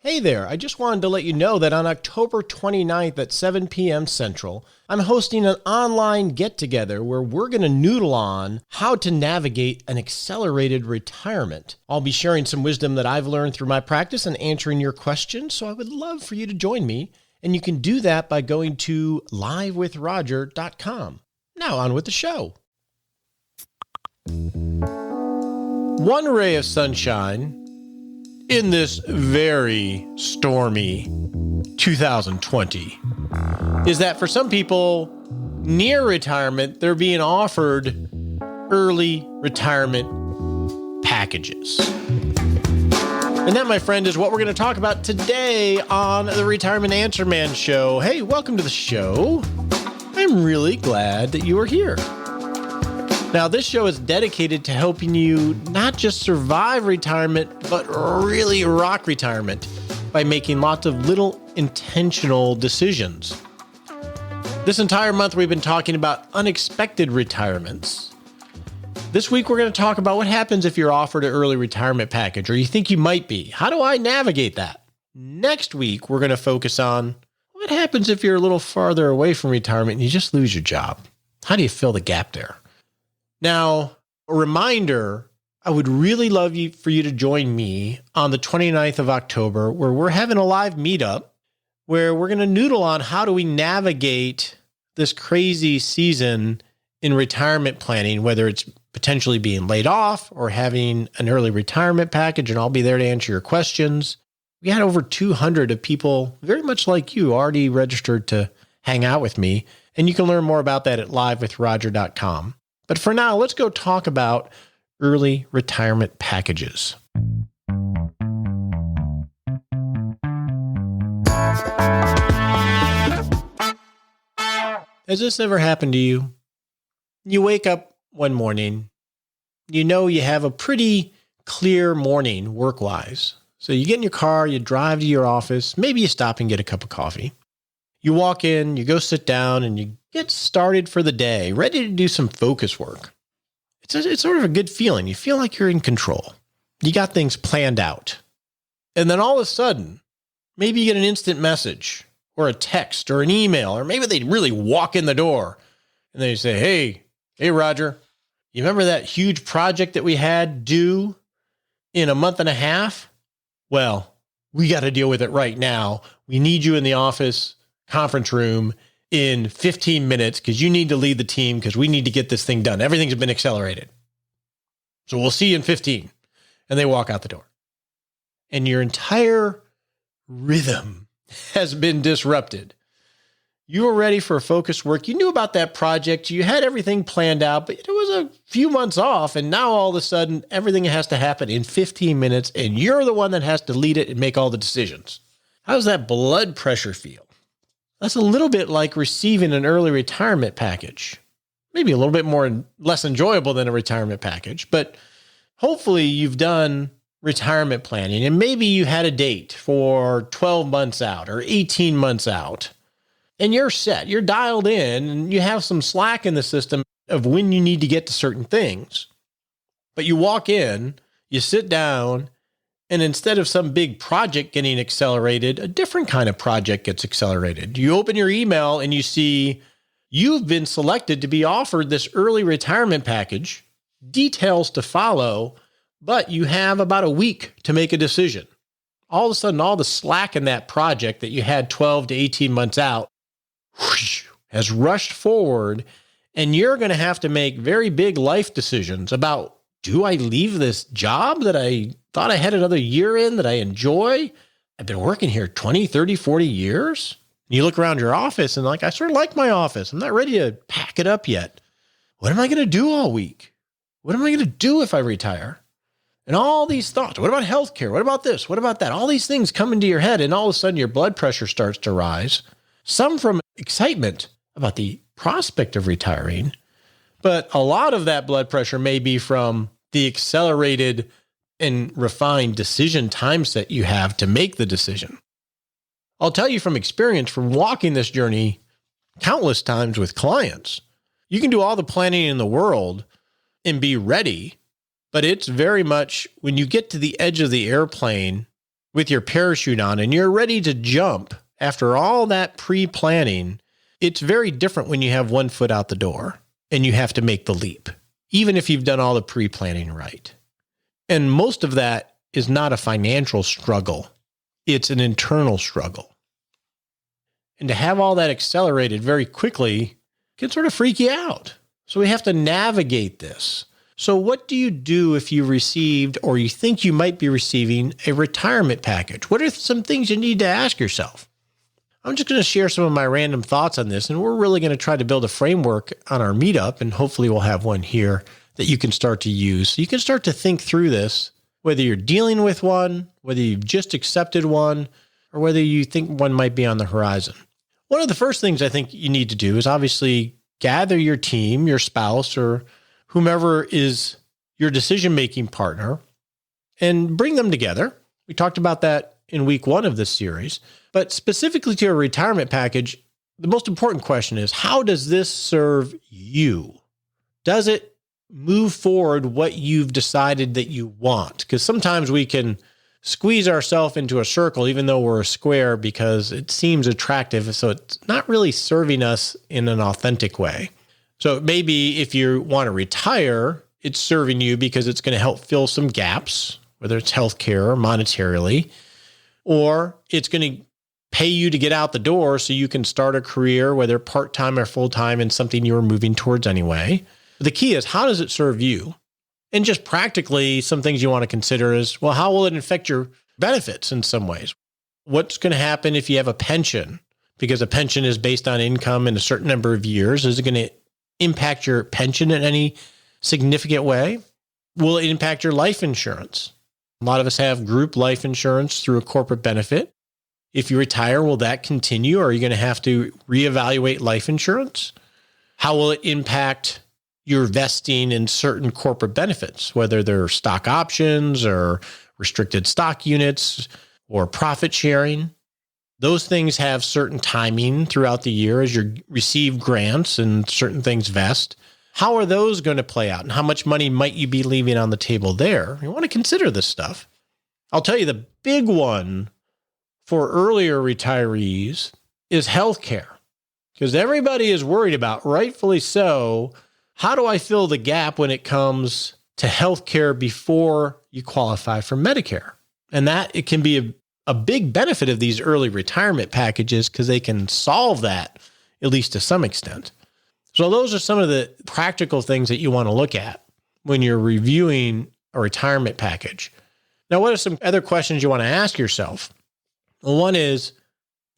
Hey there, I just wanted to let you know that on October 29th at 7 p.m. Central, I'm hosting an online get-together where we're going to noodle on how to navigate an accelerated retirement. I'll be sharing some wisdom that I've learned through my practice and answering your questions, so I would love for you to join me, and you can do that by going to livewithroger.com. Now on with the show. One ray of sunshine in this very stormy 2020 is that for some people near retirement, they're being offered early retirement packages. And that, my friend, is what we're going to talk about today on the Retirement Answer Man Show. Hey, welcome to the show. I'm really glad that you are here. Now, this show is dedicated to helping you not just survive retirement, but really rock retirement by making lots of little intentional decisions. This entire month, we've been talking about unexpected retirements. This week, we're going to talk about what happens if you're offered an early retirement package, or you think you might be. How do I navigate that? Next week, we're going to focus on what happens if you're a little farther away from retirement and you just lose your job. How do you fill the gap there? Now, a reminder, I would really love for you to join me on the 29th of October, where we're having a live meetup where we're going to noodle on how do we navigate this crazy season in retirement planning, whether it's potentially being laid off or having an early retirement package, and I'll be there to answer your questions. We had over 200 of people, very much like you, already registered to hang out with me, and you can learn more about that at livewithroger.com. But for now, let's go talk about early retirement packages. Has this ever happened to you? You wake up one morning, you know you have a pretty clear morning work-wise. So you get in your car, you drive to your office, maybe you stop and get a cup of coffee. You walk in, you go sit down, and you get started for the day, ready to do some focus work. It's sort of a good feeling. You feel like you're in control. You got things planned out. And then all of a sudden, maybe you get an instant message or a text or an email, or maybe they really walk in the door and they say, hey, Roger, you remember that huge project that we had due in a month and a half? Well, we got to deal with it right now. We need you in the office conference room in 15 minutes because you need to lead the team because we need to get this thing done. Everything's been accelerated. So we'll see you in 15. And they walk out the door. And your entire rhythm has been disrupted. You were ready for focused work. You knew about that project. You had everything planned out, but it was a few months off. And now all of a sudden, everything has to happen in 15 minutes. And you're the one that has to lead it and make all the decisions. How does that blood pressure feel? That's a little bit like receiving an early retirement package. Maybe a little bit less enjoyable than a retirement package, but hopefully you've done retirement planning and maybe you had a date for 12 months out or 18 months out and you're set, you're dialed in and you have some slack in the system of when you need to get to certain things. But you walk in, you sit down, and instead of some big project getting accelerated, a different kind of project gets accelerated. You open your email and you see you've been selected to be offered this early retirement package, details to follow, but you have about a week to make a decision. All of a sudden, all the slack in that project that you had 12 to 18 months out has rushed forward, and you're going to have to make very big life decisions about, do I leave this job that I thought I had another year in that I enjoy? I've been working here 20, 30, 40 years. And you look around your office and I sort of like my office. I'm not ready to pack it up yet. What am I going to do all week? What am I going to do if I retire? And all these thoughts. What about healthcare? What about this? What about that? All these things come into your head and all of a sudden your blood pressure starts to rise. Some from excitement about the prospect of retiring, but a lot of that blood pressure may be from the accelerated and refined decision time set you have to make the decision. I'll tell you from experience, from walking this journey countless times with clients, you can do all the planning in the world and be ready, but it's very much when you get to the edge of the airplane with your parachute on and you're ready to jump after all that pre-planning, it's very different when you have one foot out the door and you have to make the leap, even if you've done all the pre-planning right. And most of that is not a financial struggle. It's an internal struggle. And to have all that accelerated very quickly can sort of freak you out. So we have to navigate this. So what do you do if you received or you think you might be receiving a retirement package? What are some things you need to ask yourself? I'm just going to share some of my random thoughts on this, and we're really going to try to build a framework on our meetup, and hopefully we'll have one here that you can start to use. So you can start to think through this, whether you're dealing with one, whether you've just accepted one, or whether you think one might be on the horizon. One of the first things I think you need to do is obviously gather your team, your spouse, or whomever is your decision-making partner, and bring them together. We talked about that in week 1 of this series. But specifically to a retirement package, the most important question is, how does this serve you? Does it move forward what you've decided that you want? Because sometimes we can squeeze ourselves into a circle, even though we're a square, because it seems attractive. So it's not really serving us in an authentic way. So maybe if you want to retire, it's serving you because it's going to help fill some gaps, whether it's healthcare or monetarily, or it's going to pay you to get out the door so you can start a career, whether part-time or full-time, in something you were moving towards anyway. But the key is, how does it serve you? And just practically, some things you want to consider is, well, how will it affect your benefits in some ways? What's going to happen if you have a pension? Because a pension is based on income in a certain number of years. Is it going to impact your pension in any significant way? Will it impact your life insurance? A lot of us have group life insurance through a corporate benefit. If you retire, will that continue? Or are you going to have to reevaluate life insurance? How will it impact your vesting in certain corporate benefits, whether they're stock options or restricted stock units or profit sharing? Those things have certain timing throughout the year as you receive grants and certain things vest. How are those going to play out? And how much money might you be leaving on the table there? You want to consider this stuff. I'll tell you, the big one for earlier retirees is healthcare, because everybody is worried about, rightfully so, how do I fill the gap when it comes to healthcare before you qualify for Medicare? And that it can be a big benefit of these early retirement packages because they can solve that, at least to some extent. So those are some of the practical things that you want to look at when you're reviewing a retirement package. Now, what are some other questions you want to ask yourself? Well, one is,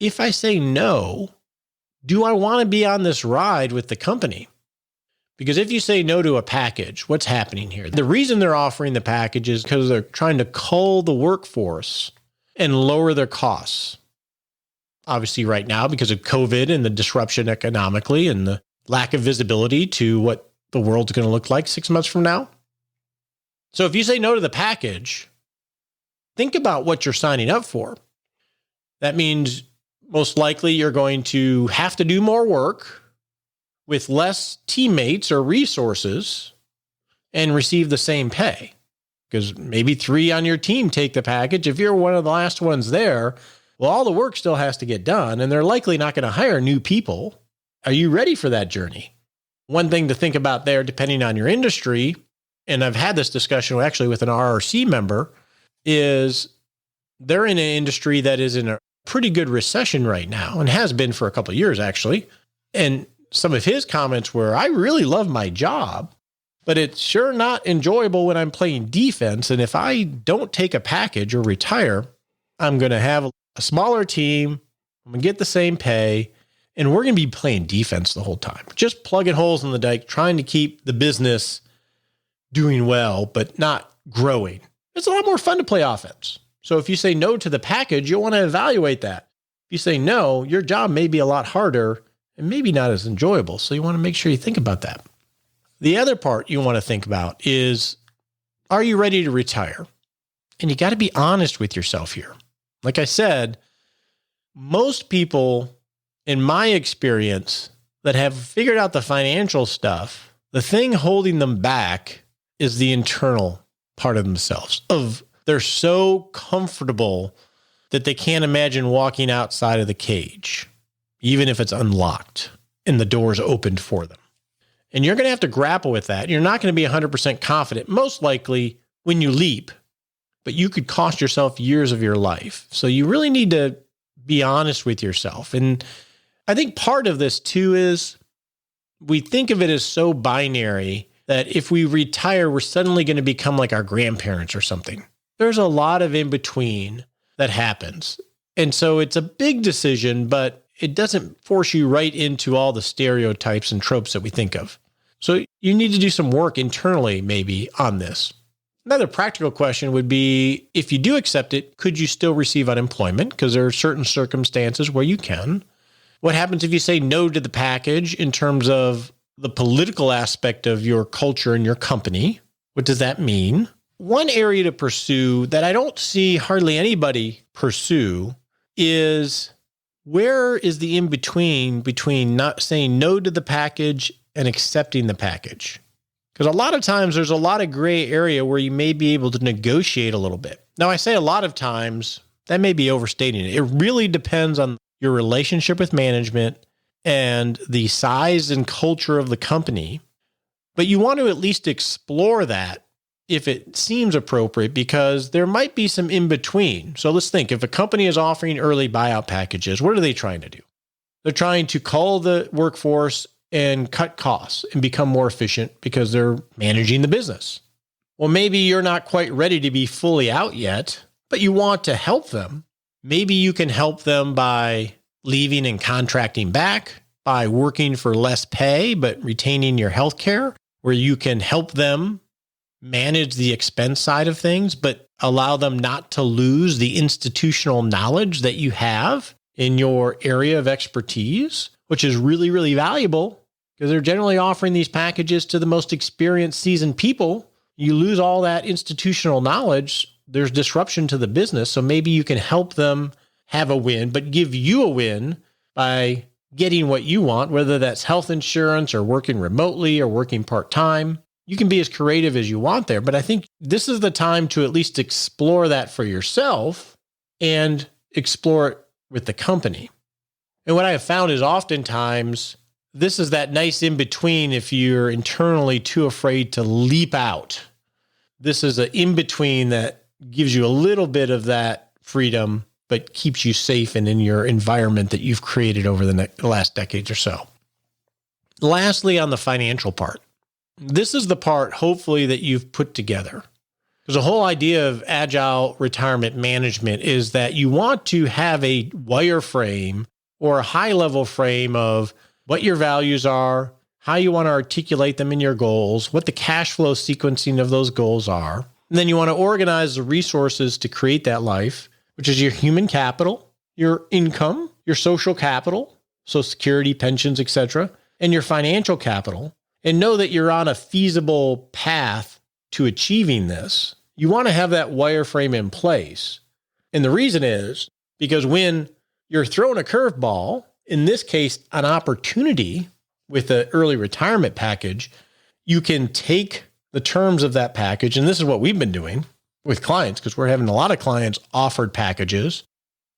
if I say no, do I want to be on this ride with the company? Because if you say no to a package, what's happening here? The reason they're offering the package is because they're trying to cull the workforce and lower their costs. Obviously, right now, because of COVID and the disruption economically and the lack of visibility to what the world's going to look like 6 months from now. So if you say no to the package, think about what you're signing up for. That means most likely you're going to have to do more work with less teammates or resources and receive the same pay. Because maybe 3 on your team take the package. If you're one of the last ones there, well, all the work still has to get done, and they're likely not going to hire new people. Are you ready for that journey? One thing to think about there, depending on your industry, and I've had this discussion actually with an RRC member, is they're in an industry that is in a pretty good recession right now and has been for a couple of years, actually. And some of his comments were, I really love my job, but it's sure not enjoyable when I'm playing defense. And if I don't take a package or retire, I'm going to have a smaller team. I'm going to get the same pay. And we're going to be playing defense the whole time, just plugging holes in the dike, trying to keep the business doing well, but not growing. It's a lot more fun to play offense. So if you say no to the package, you'll want to evaluate that. If you say no, your job may be a lot harder and maybe not as enjoyable. So you want to make sure you think about that. The other part you want to think about is, are you ready to retire? And you got to be honest with yourself here. Like I said, most people, in my experience, that have figured out the financial stuff, the thing holding them back is the internal part of themselves, of They're so comfortable that they can't imagine walking outside of the cage, even if it's unlocked and the door's opened for them. And you're going to have to grapple with that. You're not going to be 100% confident, most likely when you leap, but you could cost yourself years of your life. So you really need to be honest with yourself. And I think part of this too is we think of it as so binary that if we retire, we're suddenly going to become like our grandparents or something. There's a lot of in between that happens. And so it's a big decision, but it doesn't force you right into all the stereotypes and tropes that we think of. So you need to do some work internally maybe on this. Another practical question would be, if you do accept it, could you still receive unemployment? Because there are certain circumstances where you can. What happens if you say no to the package in terms of the political aspect of your culture and your company? What does that mean? One area to pursue that I don't see hardly anybody pursue is, where is the in-between not saying no to the package and accepting the package? Because a lot of times there's a lot of gray area where you may be able to negotiate a little bit. Now, I say a lot of times, that may be overstating it. It really depends on your relationship with management and the size and culture of the company. But you want to at least explore that if it seems appropriate, because there might be some in between. So let's think, if a company is offering early buyout packages, what are they trying to do? They're trying to cull the workforce and cut costs and become more efficient because they're managing the business. Well, maybe you're not quite ready to be fully out yet, but you want to help them. Maybe you can help them by leaving and contracting back, by working for less pay, but retaining your health care, where you can help them manage the expense side of things, but allow them not to lose the institutional knowledge that you have in your area of expertise, which is really, really valuable because they're generally offering these packages to the most experienced, seasoned people. You lose all that institutional knowledge, there's disruption to the business. So maybe you can help them have a win, but give you a win by getting what you want, whether that's health insurance or working remotely or working part-time. You can be as creative as you want there, but I think this is the time to at least explore that for yourself and explore it with the company. And what I have found is oftentimes this is that nice in between if you're internally too afraid to leap out. This is an in between that gives you a little bit of that freedom, but keeps you safe and in your environment that you've created over the last decades or so. Lastly, on the financial part, this is the part, hopefully, that you've put together. Because the whole idea of agile retirement management is that you want to have a wireframe or a high-level frame of what your values are, how you want to articulate them in your goals, what the cash flow sequencing of those goals are. And then you want to organize the resources to create that life, which is your human capital, your income, your social capital, Social Security, pensions, etc., and your financial capital. And know that you're on a feasible path to achieving this. You want to have that wireframe in place. And the reason is because when you're throwing a curveball, in this case, an opportunity with an early retirement package, you can take the terms of that package. And this is what we've been doing with clients, because we're having a lot of clients offered packages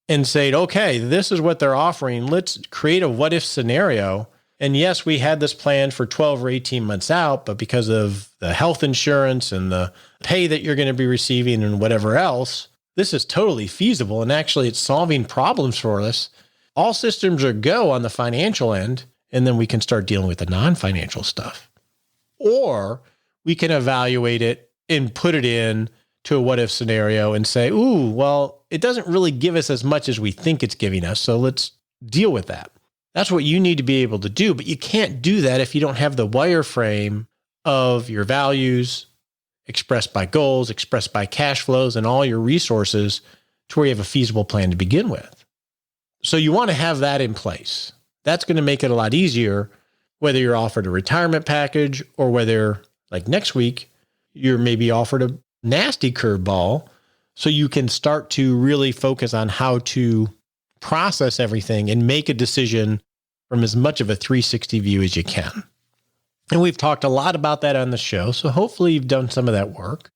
and say, okay, this is what they're offering. Let's create a what if scenario. And yes, we had this plan for 12 or 18 months out, but because of the health insurance and the pay that you're going to be receiving and whatever else, this is totally feasible. And actually, it's solving problems for us. All systems are go on the financial end, and then we can start dealing with the non-financial stuff. Or we can evaluate it and put it in to a what if scenario and say, ooh, well, it doesn't really give us as much as we think it's giving us. So let's deal with that. That's what you need to be able to do, but you can't do that if you don't have the wireframe of your values expressed by goals, expressed by cash flows, and all your resources to where you have a feasible plan to begin with. So you want to have that in place. That's going to make it a lot easier, whether you're offered a retirement package or whether, like next week, you're maybe offered a nasty curveball, so you can start to really focus on how to process everything and make a decision from as much of a 360 view as you can. And we've talked a lot about that on the show, so hopefully you've done some of that work.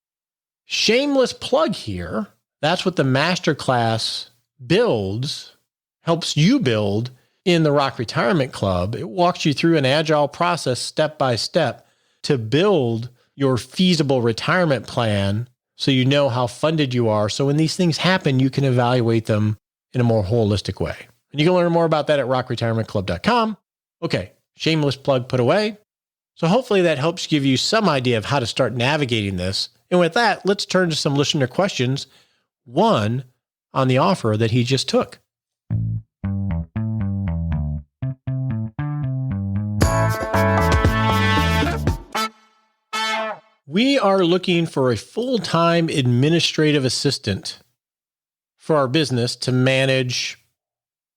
Shameless plug here. That's what the masterclass builds, helps you build in the Rock Retirement Club. It walks you through an agile process step by step to build your feasible retirement plan so you know how funded you are. So when these things happen, you can evaluate them in a more holistic way. And you can learn more about that at rockretirementclub.com. Okay, shameless plug put away. So hopefully that helps give you some idea of how to start navigating this. And with that, let's turn to some listener questions. One on the offer that he just took. We are looking for a full-time administrative assistant for our business to manage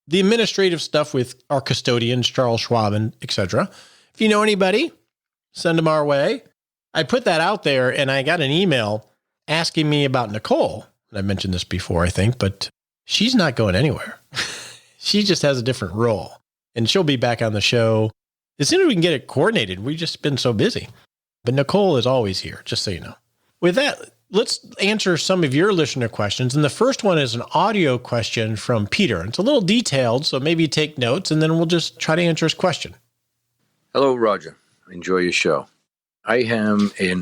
the administrative stuff with our custodians, Charles Schwab, and etc. If you know anybody, send them our way. I put that out there and I got an email asking me about Nicole. I mentioned this before, I think, but she's not going anywhere. She just has a different role and she'll be back on the show as soon as we can get it coordinated. We've just been so busy, but Nicole is always here, just so you know. With that, let's answer some of your listener questions. And the first one is an audio question from Peter. It's a little detailed, so maybe take notes and then we'll just try to answer his question. Hello, Roger. Enjoy your show. I am a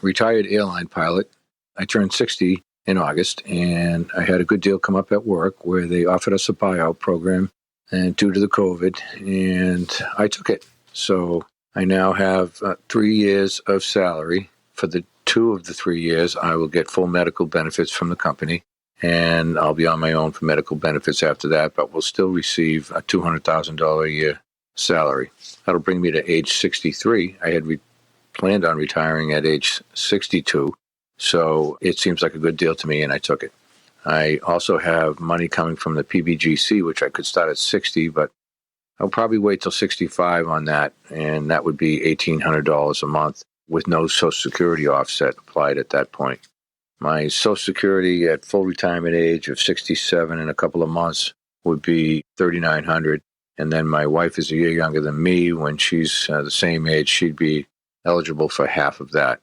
retired airline pilot. I turned 60 in August, and I had a good deal come up at work where they offered us a buyout program and due to the COVID, and I took it. So I now have 3 years of salary. For the 2 of the 3 years, I will get full medical benefits from the company, and I'll be on my own for medical benefits after that, but will still receive a $200,000 a year salary. That'll bring me to age 63. I had planned on retiring at age 62, so it seems like a good deal to me, and I took it. I also have money coming from the PBGC, which I could start at 60, but I'll probably wait till 65 on that, and that would be $1,800 a month with no Social Security offset applied at that point. My Social Security at full retirement age of 67 in a couple of months would be $3,900, and then my wife is a year younger than me. When she's the same age, she'd be eligible for half of that.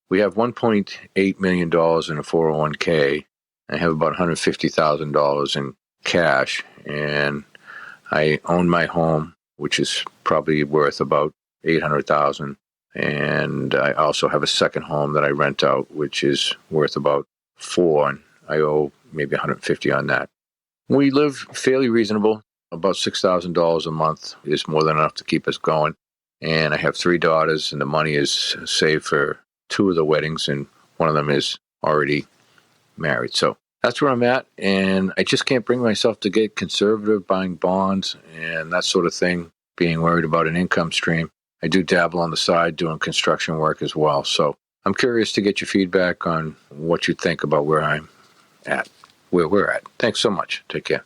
We have $1.8 million in a 401k. I have about $150,000 in cash, and I own my home, which is probably worth about $800,000. And I also have a second home that I rent out, which is worth about $4,000, and I owe maybe $150,000 on that. We live fairly reasonable. About $6,000 a month is more than enough to keep us going. And I have 3 daughters, and the money is saved for 2 of the weddings, and one of them is already married. So that's where I'm at, and I just can't bring myself to get conservative, buying bonds and that sort of thing, being worried about an income stream. I do dabble on the side doing construction work as well. So I'm curious to get your feedback on what you think about where I'm at, where we're at. Thanks so much. Take care.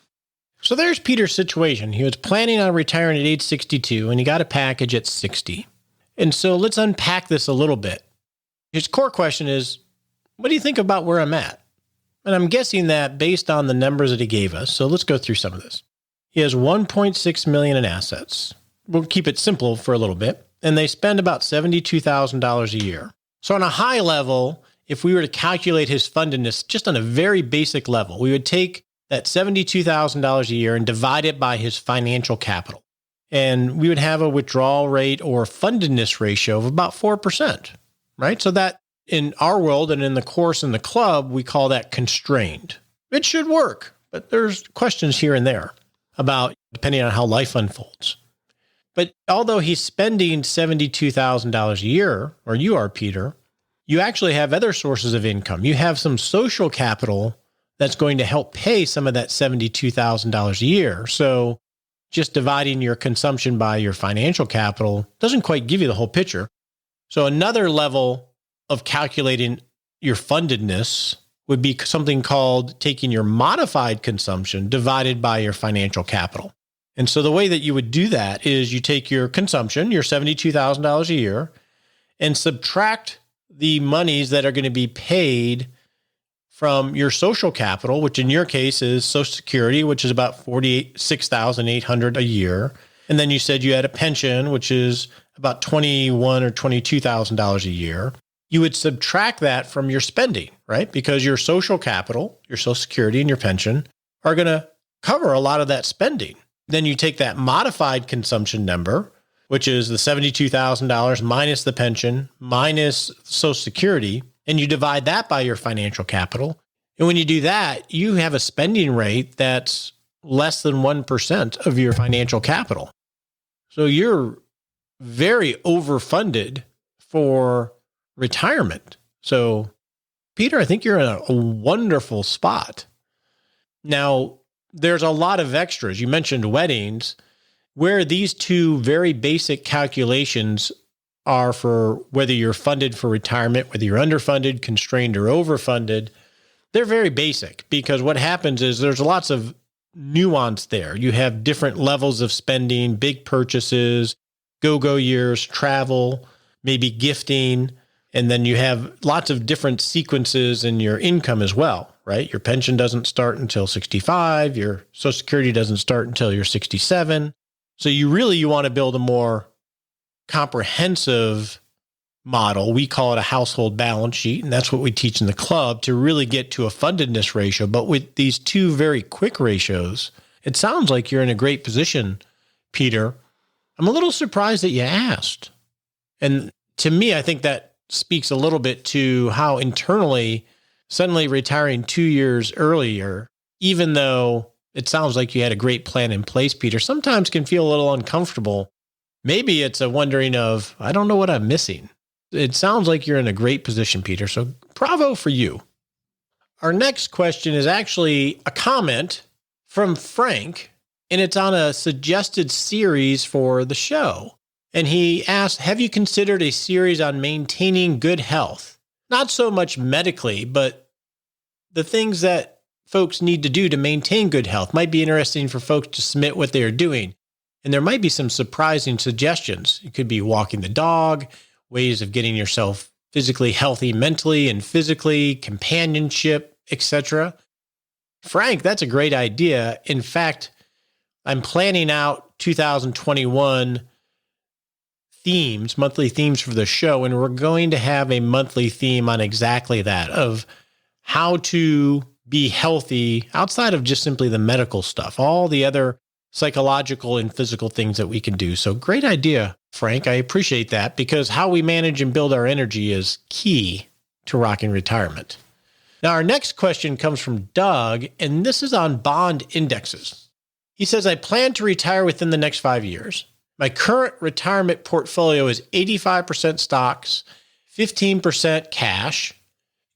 So there's Peter's situation. He was planning on retiring at age 62, and he got a package at 60. And so let's unpack this a little bit. His core question is, what do you think about where I'm at? And I'm guessing that based on the numbers that he gave us. So let's go through some of this. He has $1.6 million in assets. We'll keep it simple for a little bit. And they spend about $72,000 a year. So on a high level, if we were to calculate his fundedness just on a very basic level, we would take that $72,000 a year and divide it by his financial capital. And we would have a withdrawal rate or fundedness ratio of about 4%, right? So that in our world and in the course in the club, we call that constrained. It should work, but there's questions here and there about depending on how life unfolds. But although he's spending $72,000 a year, or you are, Peter, you actually have other sources of income. You have some social capital that's going to help pay some of that $72,000 a year. So just dividing your consumption by your financial capital doesn't quite give you the whole picture. So another level of calculating your fundedness would be something called taking your modified consumption divided by your financial capital. And so the way that you would do that is you take your consumption, your $72,000 a year, and subtract the monies that are going to be paid from your social capital, which in your case is Social Security, which is about $46,800 a year. And then you said you had a pension, which is about $21,000 or $22,000 a year. you would subtract that from your spending, right? Because your social capital, your Social Security and your pension are going to cover a lot of that spending. Then you take that modified consumption number, which is the $72,000 minus the pension, minus Social Security, and you divide that by your financial capital. And when you do that, you have a spending rate that's less than 1% of your financial capital. So you're very overfunded for retirement. So, Peter, I think you're in a wonderful spot. Now, there's a lot of extras. You mentioned weddings, where these two very basic calculations are for whether you're funded for retirement, whether you're underfunded, constrained, or overfunded. They're very basic because what happens is there's lots of nuance there. You have different levels of spending, big purchases, go-go years, travel, maybe gifting, and then you have lots of different sequences in your income as well, right? Your pension doesn't start until 65, your Social Security doesn't start until you're 67. So you want to build a more comprehensive model. We call it a household balance sheet, and that's what we teach in the club to really get to a fundedness ratio. But with these two very quick ratios, it sounds like you're in a great position, Peter. I'm a little surprised that you asked. And to me, I think that speaks a little bit to how internally suddenly retiring 2 years earlier, even though it sounds like you had a great plan in place, Peter, sometimes can feel a little uncomfortable. Maybe it's a wondering of, I don't know what I'm missing. It sounds like you're in a great position, Peter. So bravo for you. Our next question is actually a comment from Frank, and it's on a suggested series for the show. And he asked, have you considered a series on maintaining good health? Not so much medically, but the things that folks need to do to maintain good health. Might be interesting for folks to submit what they are doing. And there might be some surprising suggestions. It could be walking the dog, ways of getting yourself physically healthy, mentally and physically, companionship, etc. Frank, that's a great idea. In fact, I'm planning out 2021 themes, monthly themes for the show, and we're going to have a monthly theme on exactly that, of how to be healthy outside of just simply the medical stuff, all the other psychological and physical things that we can do. So great idea, Frank. I appreciate that, because how we manage and build our energy is key to rocking retirement. Now, our next question comes from Doug, and this is on bond indexes. He says, I plan to retire within the next 5 years. My current retirement portfolio is 85% stocks, 15% cash.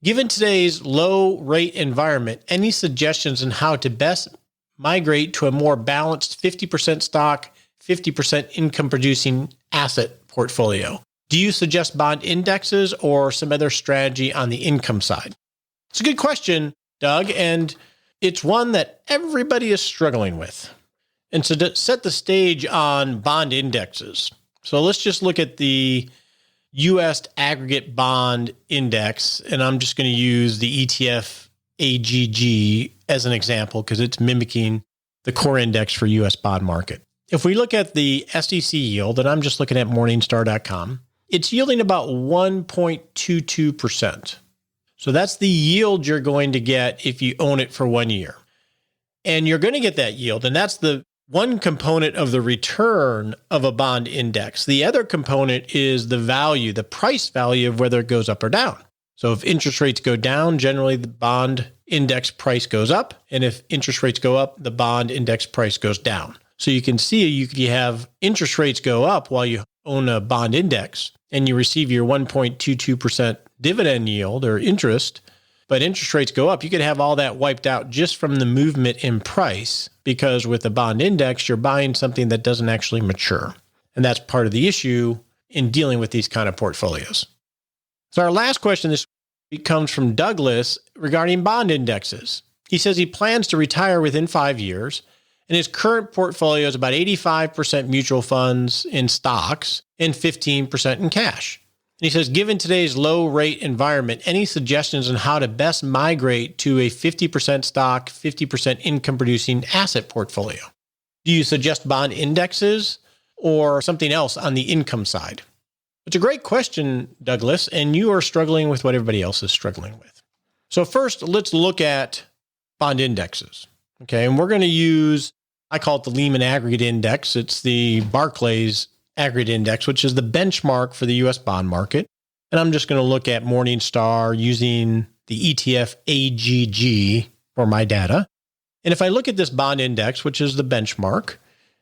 Given today's low rate environment, any suggestions on how to best migrate to a more balanced 50% stock, 50% income producing asset portfolio? Do you suggest bond indexes or some other strategy on the income side? It's a good question, Doug, and it's one that everybody is struggling with. And so to set the stage on bond indexes, so let's just look at the U.S. aggregate bond index, and I'm just going to use the ETF AGG as an example because it's mimicking the core index for U.S. bond market. If we look at the SEC yield, and I'm just looking at Morningstar.com, it's yielding about 1.22%. So that's the yield you're going to get if you own it for 1 year. And you're going to get that yield, and that's the one component of the return of a bond index. The other component is the value, the price value of whether it goes up or down. So if interest rates go down, generally the bond index price goes up. And if interest rates go up, the bond index price goes down. So you can see you have interest rates go up while you own a bond index and you receive your 1.22% dividend yield or interest, but interest rates go up. You could have all that wiped out just from the movement in price, because with a bond index, you're buying something that doesn't actually mature. And that's part of the issue in dealing with these kind of portfolios. So our last question this week comes from Douglas regarding bond indexes. He says he plans to retire within 5 years, and his current portfolio is about 85% mutual funds in stocks and 15% in cash. And he says, given today's low rate environment, any suggestions on how to best migrate to a 50% stock, 50% income producing asset portfolio? Do you suggest bond indexes or something else on the income side? It's a great question, Douglas, and you are struggling with what everybody else is struggling with. So first, let's look at bond indexes. Okay, and we're going to use, I call it the Lehman Aggregate Index. It's the Barclays Aggregate Index, which is the benchmark for the U.S. bond market. And I'm just going to look at Morningstar using the ETF AGG for my data. And if I look at this bond index, which is the benchmark,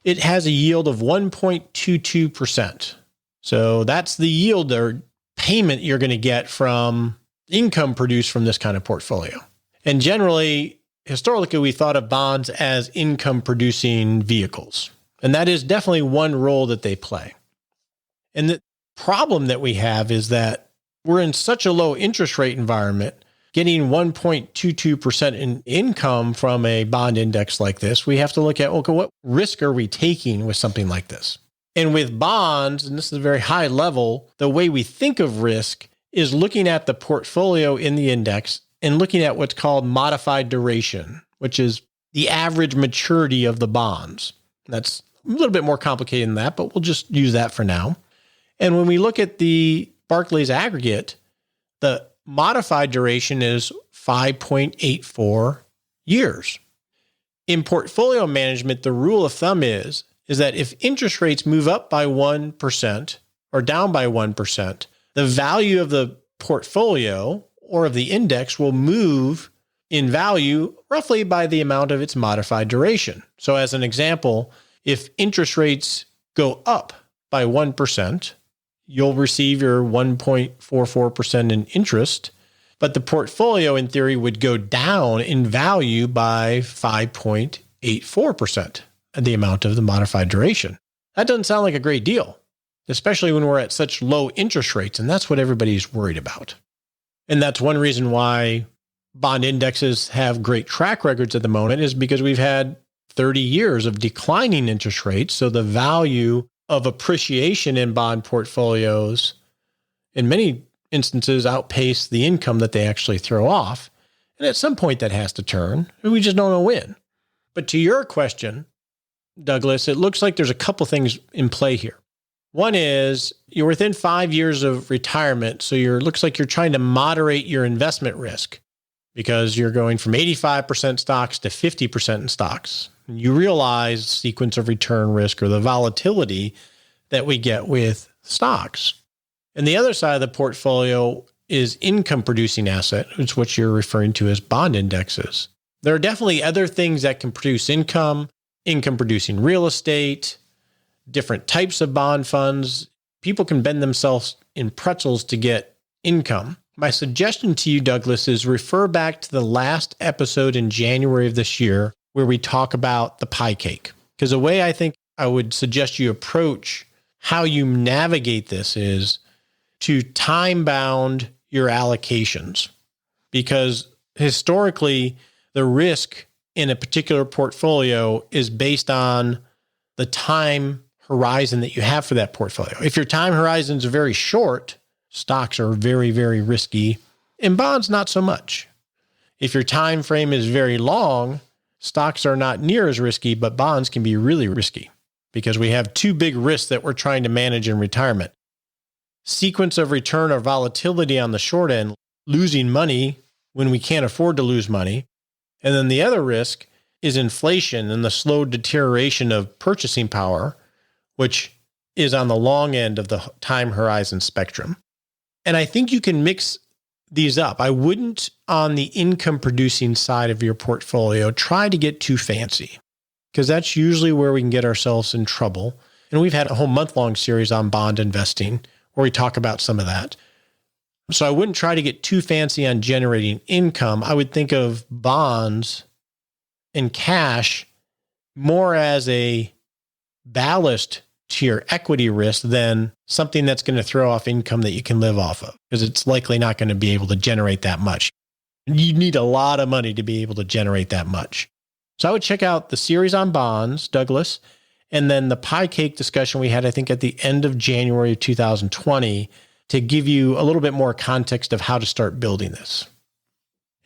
it has a yield of 1.22%. So that's the yield or payment you're going to get from income produced from this kind of portfolio. And generally, historically, we thought of bonds as income producing vehicles. And that is definitely one role that they play. And the problem that we have is that we're in such a low interest rate environment, getting 1.22% in income from a bond index like this, we have to look at, okay, what risk are we taking with something like this? And with bonds, and this is a very high level, the way we think of risk is looking at the portfolio in the index and looking at what's called modified duration, which is the average maturity of the bonds. That's a little bit more complicated than that, but we'll just use that for now. And when we look at the Barclays aggregate, the modified duration is 5.84 years. In portfolio management, the rule of thumb is that if interest rates move up by 1% or down by 1%, the value of the portfolio or of the index will move in value roughly by the amount of its modified duration. So as an example, if interest rates go up by 1%, you'll receive your 1.44% in interest, but the portfolio in theory would go down in value by 5.84%, the amount of the modified duration. That doesn't sound like a great deal, especially when we're at such low interest rates, and that's what everybody's worried about. And that's one reason why bond indexes have great track records at the moment, is because we've had 30 years of declining interest rates. So the value of appreciation in bond portfolios in many instances outpace the income that they actually throw off. And at some point that has to turn, and we just don't know when. But to your question, Douglas, it looks like there's a couple things in play here. One is you're within 5 years of retirement, so looks like you're trying to moderate your investment risk because you're going from 85% stocks to 50% in stocks. And you realize sequence of return risk or the volatility that we get with stocks. And the other side of the portfolio is income producing asset, which is what you're referring to as bond indexes. There are definitely other things that can produce income producing real estate, different types of bond funds. People can bend themselves in pretzels to get income. My suggestion to you, Douglas, is refer back to the last episode in January of this year where we talk about the pie cake. Because the way I think I would suggest you approach how you navigate this is to time-bound your allocations. Because historically, the risk in a particular portfolio is based on the time horizon that you have for that portfolio. If your time horizon is very short, stocks are very, very risky, and bonds not so much. If your time frame is very long, stocks are not near as risky, but bonds can be really risky because we have two big risks that we're trying to manage in retirement. Sequence of return or volatility on the short end, losing money when we can't afford to lose money. And then the other risk is inflation and the slow deterioration of purchasing power, which is on the long end of the time horizon spectrum. And I think you can mix these up. I wouldn't, on the income producing side of your portfolio, try to get too fancy, because that's usually where we can get ourselves in trouble. And we've had a whole month-long series on bond investing where we talk about some of that. So I wouldn't try to get too fancy on generating income. I would think of bonds and cash more as a ballast to your equity risk than something that's going to throw off income that you can live off of, because it's likely not going to be able to generate that much. You need a lot of money to be able to generate that much. So I would check out the series on bonds, Douglas, and then the pie cake discussion we had, I think, at the end of January of 2020 to give you a little bit more context of how to start building this.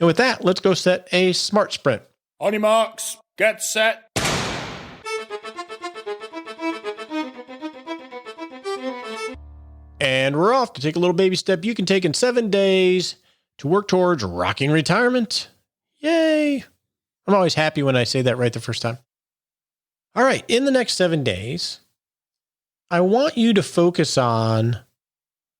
And with that, let's go set a SMART sprint. On your marks, get set. And we're off to take a little baby step you can take in 7 days to work towards rocking retirement. Yay. I'm always happy when I say that right the first time. All right. In the next 7 days, I want you to focus on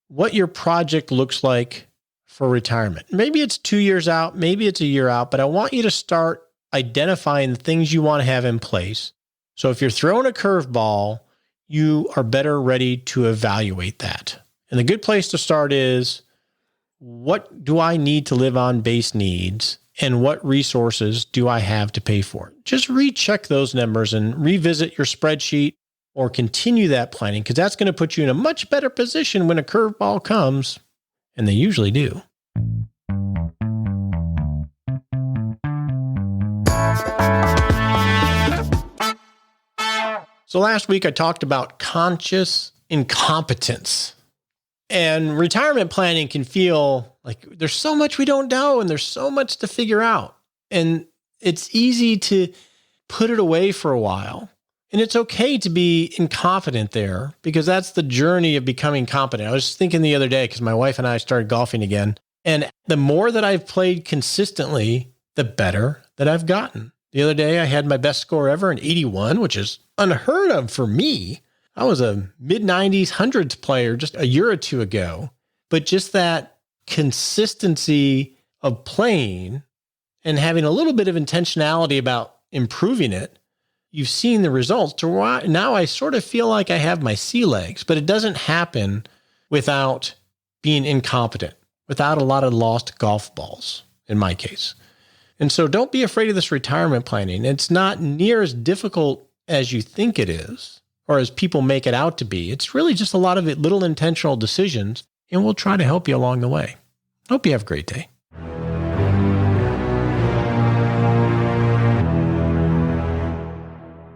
what your project looks like for retirement. Maybe it's 2 years out, maybe it's a year out, but I want you to start identifying the things you want to have in place. So if you're throwing a curveball, you are better ready to evaluate that. And the good place to start is, what do I need to live on base needs? And what resources do I have to pay for it? Just recheck those numbers and revisit your spreadsheet or continue that planning, because that's going to put you in a much better position when a curveball comes, and they usually do. So last week I talked about conscious incompetence. And retirement planning can feel like there's so much we don't know and there's so much to figure out. And it's easy to put it away for a while. And it's okay to be incompetent there, because that's the journey of becoming competent. I was thinking the other day, because my wife and I started golfing again, and the more that I've played consistently, the better that I've gotten. The other day I had my best score ever, an 81, which is unheard of for me. I was a mid-90s hundreds player just a year or two ago. But just that consistency of playing and having a little bit of intentionality about improving it, you've seen the results. To now I sort of feel like I have my sea legs, but it doesn't happen without being incompetent, without a lot of lost golf balls, in my case. And so don't be afraid of this retirement planning. It's not near as difficult as you think it is, or as people make it out to be. It's really just a lot of little intentional decisions, and we'll try to help you along the way. Hope you have a great day.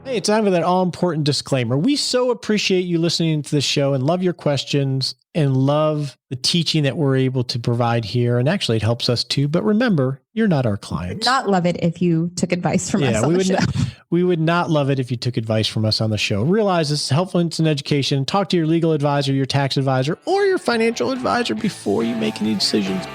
Hey, it's time for that all-important disclaimer. We so appreciate you listening to the show and love your questions and love the teaching that we're able to provide here. And actually, it helps us too. But remember, you're not our clients. Not love it if you took advice from us on the show. We would not love it if you took advice from us on the show. Realize this is helpful, it's an education. Talk to your legal advisor, your tax advisor, or your financial advisor before you make any decisions.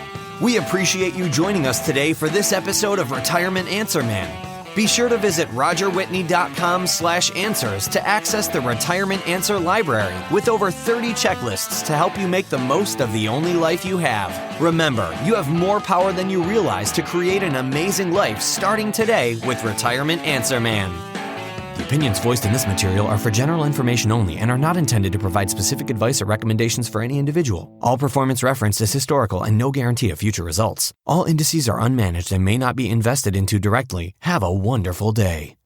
We appreciate you joining us today for this episode of Retirement Answer Man. Be sure to visit rogerwhitney.com/answers to access the Retirement Answer Library with over 30 checklists to help you make the most of the only life you have. Remember, you have more power than you realize to create an amazing life starting today with Retirement Answer Man. The opinions voiced in this material are for general information only and are not intended to provide specific advice or recommendations for any individual. All performance referenced is historical and no guarantee of future results. All indices are unmanaged and may not be invested into directly. Have a wonderful day.